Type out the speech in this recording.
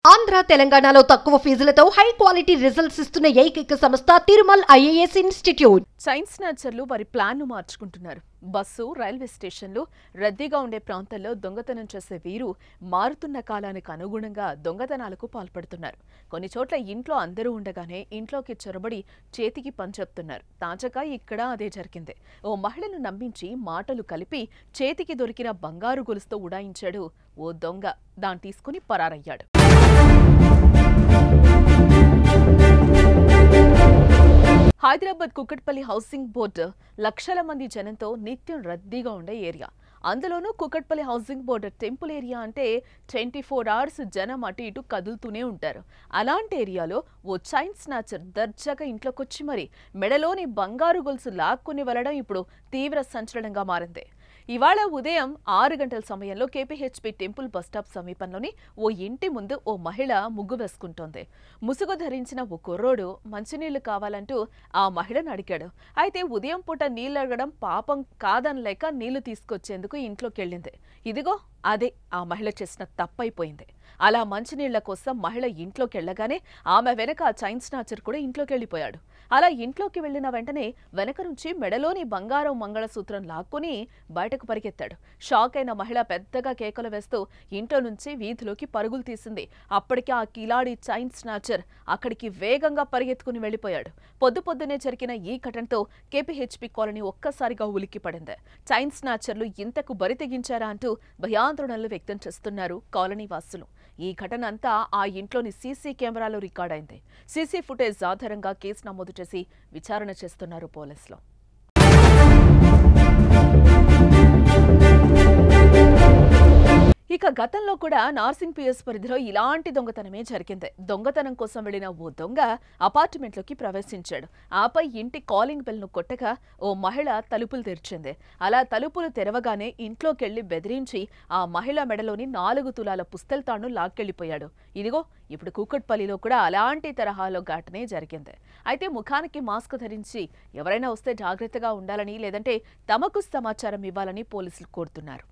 ఆంధ్ర తెలంగాణలో తక్కువ ఫీజులతో high quality results ఇస్తున్న ఏకైక సంస్థ తిరుమల్ ఐఏఎస్ ఇన్స్టిట్యూట్. చైన్ స్నాచర్లు వారి ప్లాన్ను మార్చుకుంటున్నారు. బస్సు, రైల్వే స్టేషన్లు, రద్దీగా ఉండే ప్రాంతాల్లో దొంగతనం చేసే వీరు మారుతున్న కాలానికి అనుగుణంగా దొంగతనాలకు పాల్పడుతున్నారు. కొన్ని చోట్ల ఇంట్లో అందరూ ఉండగానే ఇంట్లోకి చొరబడి చేతికి పనిచెప్తున్నారు. తాజాగా ఇక్కడ అదే జరిగింది. ఓ మహిళను నమ్మించి మాటలు కలిపి చేతికి దొరికిన బంగారు గొలుసుతో ఉడాయించాడు ఓ దొంగ. దాన్ని తీసుకుని పరారయ్యాడు. హైదరాబాద్ కుకట్పల్లి హౌసింగ్ బోర్డు లక్షల మంది జనంతో నిత్యం రద్దీగా ఉండే ఏరియా. అందులోనూ Kukatpally housing board temple area అంటే 24 అవర్స్ జనం అటు ఇటు కదులుతూనే ఉంటారు. అలాంటి ఏరియాలో ఓ చైన్ స్నాచర్ దర్జాగా ఇంట్లోకొచ్చి మరి మెడలోని బంగారు గొలుసు లాక్కుని వెళ్లడం ఇప్పుడు తీవ్ర సంచలనంగా మారింది. ఇవాళ ఉదయం 6 గంటల సమయంలో కేపీహెచ్పీ టెంపుల్ బస్టాప్ సమీపంలోని ఓ ఇంటి ముందు ఓ మహిళ ముగ్గు వేసుకుంటోంది. ముసుగు ధరించిన ఓ కుర్రోడు మంచినీళ్లు కావాలంటూ ఆ మహిళను అడిగాడు. అయితే ఉదయం పూట నీళ్లు అడగడం పాపం కాదనలేక నీళ్లు తీసుకొచ్చేందుకు ఇంట్లోకెళ్ళింది. ఇదిగో అదే ఆ మహిళ చేసిన తప్పైపోయింది. అలా మంచినీళ్ల కోసం మహిళ ఇంట్లోకెళ్లగానే ఆమె వెనక ఆ చైన్ స్నాచర్ కూడా ఇంట్లోకెళ్లిపోయాడు. అలా ఇంట్లోకి వెళ్లిన వెంటనే వెనక నుంచి మెడలోని బంగారం మంగళసూత్రం లాక్కుని బయటకు పరిగెత్తాడు. షాక్ అయిన మహిళ పెద్దగా కేకలు వేస్తూ ఇంట్లో నుంచి వీధిలోకి పరుగులు తీసింది. అప్పటికే ఆ కిలాడి చైన్ స్నాచర్ అక్కడికి వేగంగా పరిగెత్తుకుని వెళ్లిపోయాడు. పొద్దునే జరిగిన ఈ ఘటనతో కేపీహెచ్పీ కాలనీ ఒక్కసారిగా ఉలిక్కిపడింది. చైన్ స్నాచర్లు ఇంతకు బరి తెగించారా అంటూ భయాందోళనలు వ్యక్తం చేస్తున్నారు కాలనీ వాసులు. ఈ ఘటన అంతా ఆ ఇంట్లోని సీసీ కెమెరాలో రికార్డైంది. సీసీ ఫుటేజ్ ఆధారంగా కేసు నమోదు చేసి విచారణ చేస్తున్నారు పోలీసులు. ఇక గతంలో కూడా నార్సింగ్ పిఎస్ పరిధిలో ఇలాంటి దొంగతనమే జరిగింది. దొంగతనం కోసం వెళ్లిన ఓ దొంగ అపార్ట్మెంట్లోకి ప్రవేశించాడు. ఆపై ఇంటి కాలింగ్ బెల్ను కొట్టగా ఓ మహిళ తలుపులు తెరిచింది. అలా తలుపులు తెరవగానే ఇంట్లోకెళ్లి బెదిరించి ఆ మహిళ మెడలోని 4 తులాల పుస్తెల తాడును లాక్కెళ్లిపోయాడు. ఇదిగో ఇప్పుడు కూకట్పల్లిలో కూడా అలాంటి తరహాలో ఘటనే జరిగింది. అయితే ముఖానికి మాస్క్ ధరించి ఎవరైనా వస్తే జాగ్రత్తగా ఉండాలని, లేదంటే తమకు సమాచారం ఇవ్వాలని పోలీసులు కోరుతున్నారు.